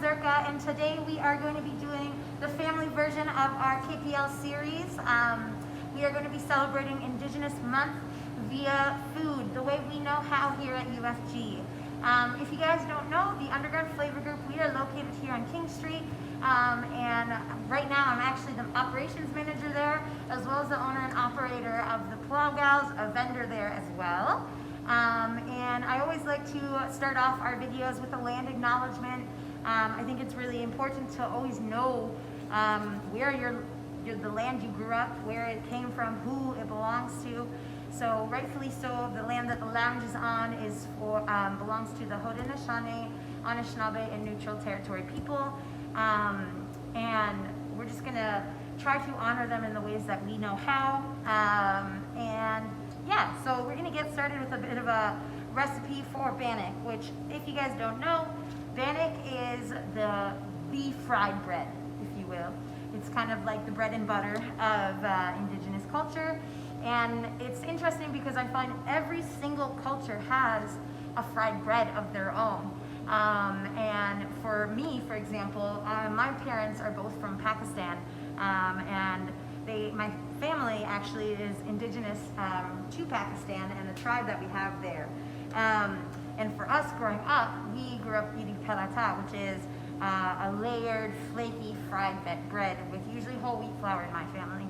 Zerka, and today we are going to be doing the family version of our KPL series. We are going to be celebrating Indigenous Month via food, the way we know how here at UFG. If you guys don't know, the Underground Flavor Group, we are located here on King Street, and right now I'm actually the operations manager there, as well as the owner and operator of the Plow Gals, a vendor there as well. And I always like to start off our videos with a land acknowledgement. I think it's really important to always know where the land you grew up, where it came from, who it belongs to. So rightfully so, the land that the lounge is on is belongs to the Haudenosaunee, Anishinaabe, and Neutral Territory people. And we're just gonna try to honor them in the ways that we know how. And yeah, so we're gonna get started with a bit of a recipe for bannock, which, if you guys don't know, bannock is the beef fried bread, if you will. It's kind of like the bread and butter of Indigenous culture. And it's interesting because I find every single culture has a fried bread of their own. And for me, for example, my parents are both from Pakistan, and my family actually is indigenous to Pakistan and the tribe that we have there. And for us growing up, we grew up eating paratha, which is a layered, flaky, fried bread with usually whole wheat flour in my family.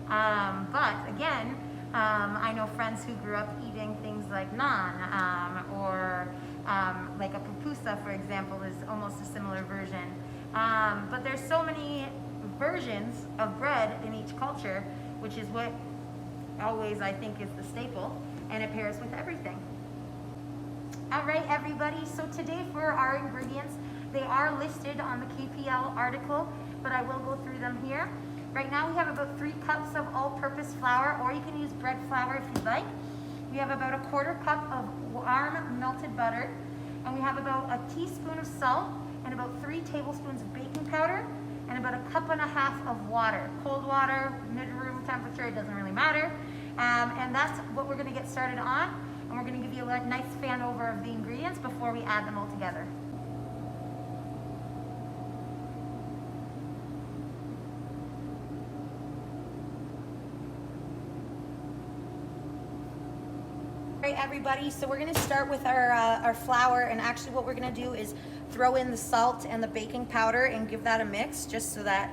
But again, I know friends who grew up eating things like naan, or like a pupusa, for example, is almost a similar version. But there's so many versions of bread in each culture, which is what always I think is the staple, and it pairs with everything. All right, everybody, so today for our ingredients, they are listed on the KPL article, but I will go through them here. Right now we have about 3 cups of all-purpose flour, or you can use bread flour if you'd like. We have about a 1/4 cup of warm melted butter, and we have about a teaspoon of salt and about 3 tablespoons of baking powder, and about 1.5 cups of water. Cold water, mid-room temperature, it doesn't really matter. And that's what we're gonna get started on, and we're gonna give you a nice fan over of the ingredients before we add them all together. All right, everybody, so we're gonna start with our flour, and actually what we're gonna do is throw in the salt and the baking powder and give that a mix, just so that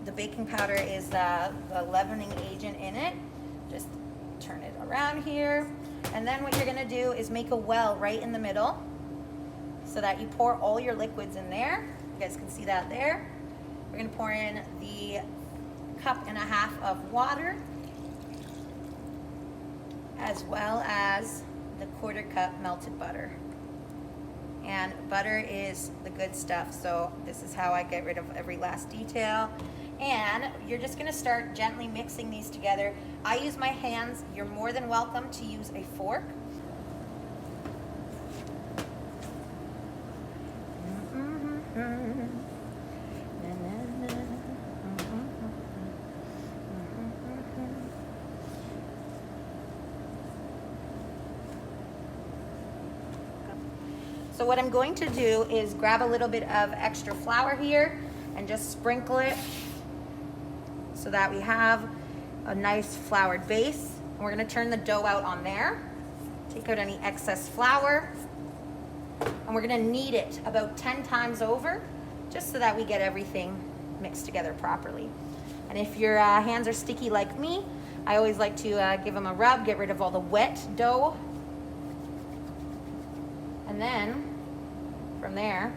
the baking powder is the leavening agent in it. Just turn it around here. And then what you're gonna do is make a well right in the middle so that you pour all your liquids in there. You guys can see that there. We're gonna pour in the 1.5 cups of water, as well as the 1/4 cup melted butter. And butter is the good stuff, so this is how I get rid of every last detail. And you're just gonna start gently mixing these together. I use my hands. You're more than welcome to use a fork. So what I'm going to do is grab a little bit of extra flour here and just sprinkle it so that we have a nice floured base. And we're gonna turn the dough out on there, take out any excess flour, and we're gonna knead it about 10 times over, just so that we get everything mixed together properly. And if your hands are sticky like me, I always like to give them a rub, get rid of all the wet dough. And then from there,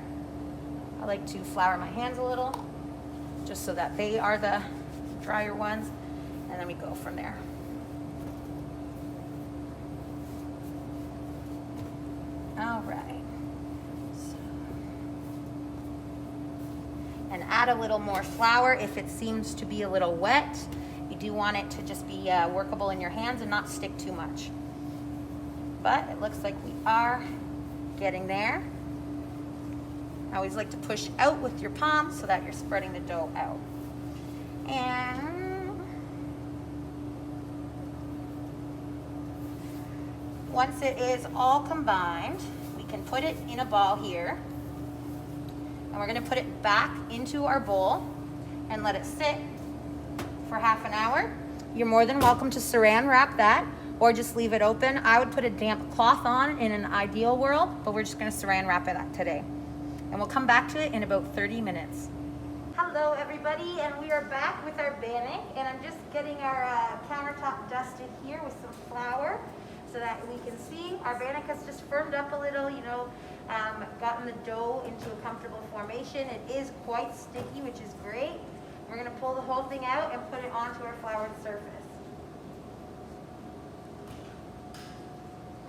I like to flour my hands a little, just so that they are the drier ones, and then we go from there. All right. And add a little more flour if it seems to be a little wet. You do want it to just be workable in your hands and not stick too much. But it looks like we are getting there. I always like to push out with your palm so that you're spreading the dough out. And once it is all combined, we can put it in a ball here. And we're gonna put it back into our bowl and let it sit for half an hour. You're more than welcome to saran wrap that or just leave it open. I would put a damp cloth on in an ideal world, but we're just gonna saran wrap it today. And we'll come back to it in about 30 minutes. Hello everybody, and we are back with our bannock, and I'm just getting our countertop dusted here with some flour so that we can see our bannock has just firmed up a little, gotten the dough into a comfortable formation. It is quite sticky, which is great. We're gonna pull the whole thing out and put it onto our floured surface.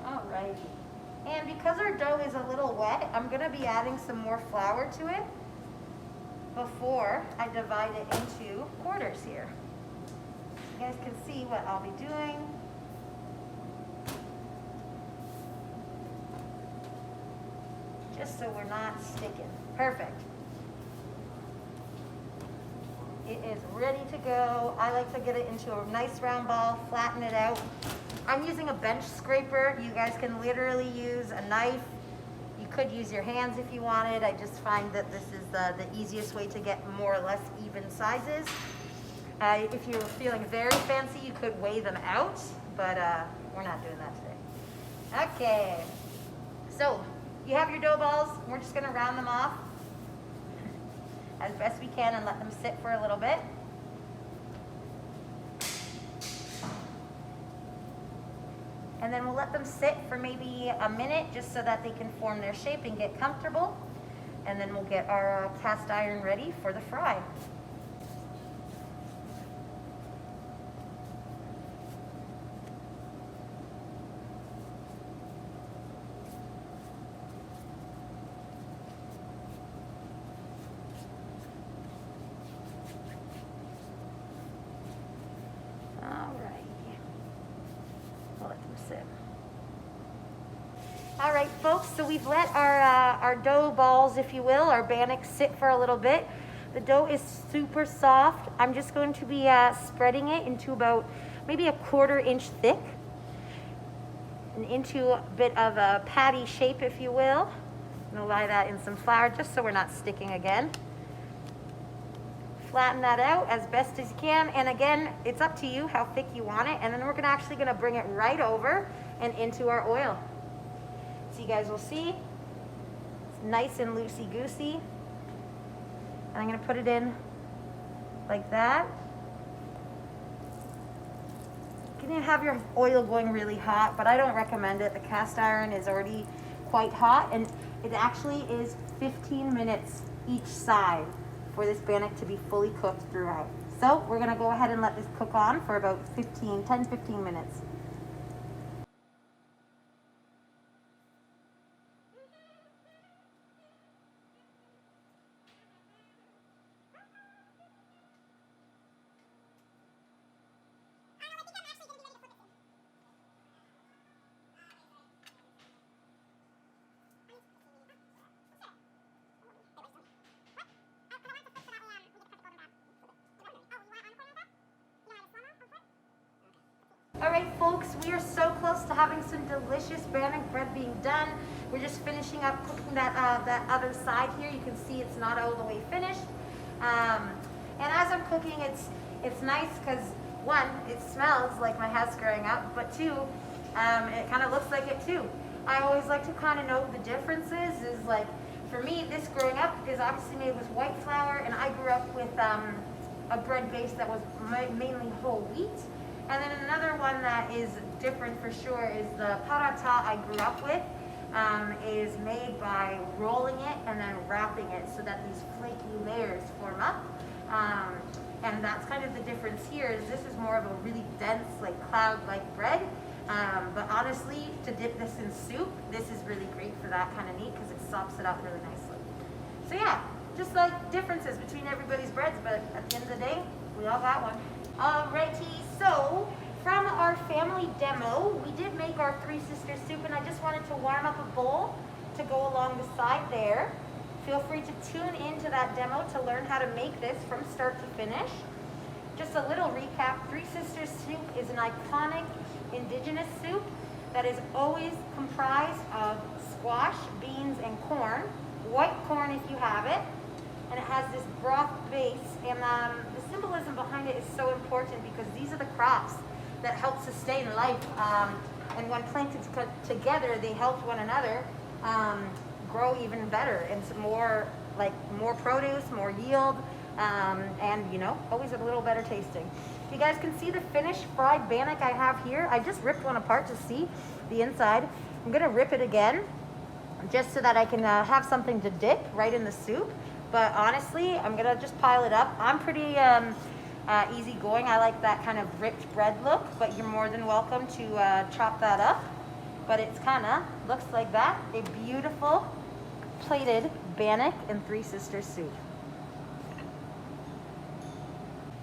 Alrighty. And because our dough is a little wet, I'm gonna be adding some more flour to it before I divide it into quarters here. You guys can see what I'll be doing. Just so we're not sticking. Perfect. It is ready to go. I like to get it into a nice round ball, flatten it out. I'm using a bench scraper. You guys can literally use a knife. You could use your hands if you wanted. I just find that this is the easiest way to get more or less even sizes. If you're feeling very fancy, you could weigh them out, but we're not doing that today. Okay, so you have your dough balls. We're just gonna round them off as best we can and let them sit for a little bit. And then we'll let them sit for maybe a minute just so that they can form their shape and get comfortable. And then we'll get our cast iron ready for the fry. All right, folks, so we've let our dough balls, if you will, our bannock sit for a little bit. The dough is super soft. I'm just going to be spreading it into about maybe a 1/4 inch thick and into a bit of a patty shape, if you will. I'm gonna lie that in some flour just so we're not sticking again. Flatten that out as best as you can, and again, it's up to you how thick you want it. And then we're actually gonna bring it right over and into our oil. So you guys will see, it's nice and loosey-goosey. And I'm gonna put it in like that. You can have your oil going really hot, but I don't recommend it. The cast iron is already quite hot, and it actually is 15 minutes each side for this bannock to be fully cooked throughout. So we're gonna go ahead and let this cook on for about 10-15 minutes. All right, folks, we are so close to having some delicious bannock bread being done. We're just finishing up cooking that other side here. You can see it's not all the way finished. And as I'm cooking, it's nice because one, it smells like my house growing up, but two, it kind of looks like it too. I always like to kind of know the differences. Is like, for me, this growing up is obviously made with white flour, and I grew up with a bread base that was mainly whole wheat. And then another one that is different for sure is the paratha I grew up with, is made by rolling it and then wrapping it so that these flaky layers form up. And that's kind of the difference here, is this is more of a really dense, like cloud-like bread. But honestly, to dip this in soup, this is really great for that kind of neat because it sops it up really nicely. So yeah, just like differences between everybody's breads, but at the end of the day, we all got one. Alrighty, so from our family demo, we did make our Three Sisters soup, and I just wanted to warm up a bowl to go along the side there. Feel free to tune into that demo to learn how to make this from start to finish. Just a little recap, Three Sisters soup is an iconic indigenous soup that is always comprised of squash, beans, and corn. White corn if you have it. and it has this broth base, and the symbolism behind it is so important because these are the crops that help sustain life, and when planted together, they help one another grow even better and some more produce, more yield, and you know, always a little better tasting. You guys can see the finished fried bannock I have here. I just ripped one apart to see the inside. I'm gonna rip it again just so that I can have something to dip right in the soup. But honestly, I'm gonna just pile it up. I'm pretty easygoing. I like that kind of ripped bread look, but you're more than welcome to chop that up. But it's kinda looks like that. A beautiful plated bannock and Three Sisters soup.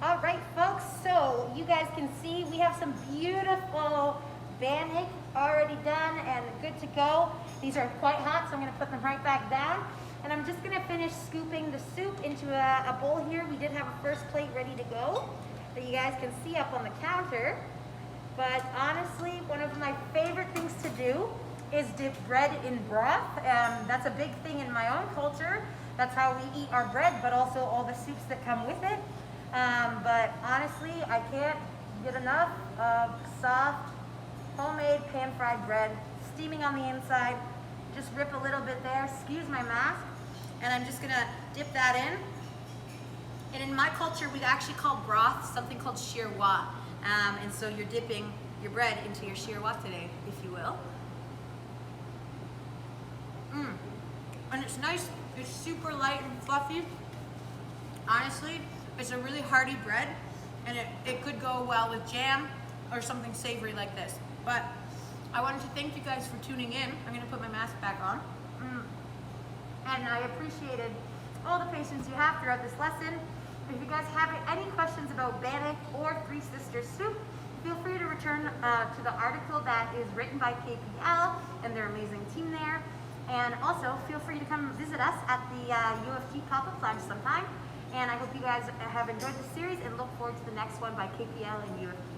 All right, folks, so you guys can see we have some beautiful bannock already done and good to go. These are quite hot, so I'm gonna put them right back down. And I'm just gonna finish scooping the soup into a bowl here. We did have a first plate ready to go that you guys can see up on the counter. But honestly, one of my favorite things to do is dip bread in broth. That's a big thing in my own culture. That's how we eat our bread, but also all the soups that come with it. But honestly, I can't get enough of soft, homemade pan-fried bread, steaming on the inside. Just rip a little bit there, excuse my mask, and I'm just gonna dip that in. And in my culture, we actually call broth something called shirwa. And so you're dipping your bread into your shirwa today, if you will. And it's nice, it's super light and fluffy. Honestly, it's a really hearty bread, and it could go well with jam or something savory like this. But I wanted to thank you guys for tuning in. I'm gonna put my mask back on. And I appreciated all the patience you have throughout this lesson. If you guys have any questions about bannock or Three Sisters soup, feel free to return to the article that is written by KPL and their amazing team there. And also, feel free to come visit us at the UFT pop-up lounge sometime. And I hope you guys have enjoyed the series and look forward to the next one by KPL and UFT.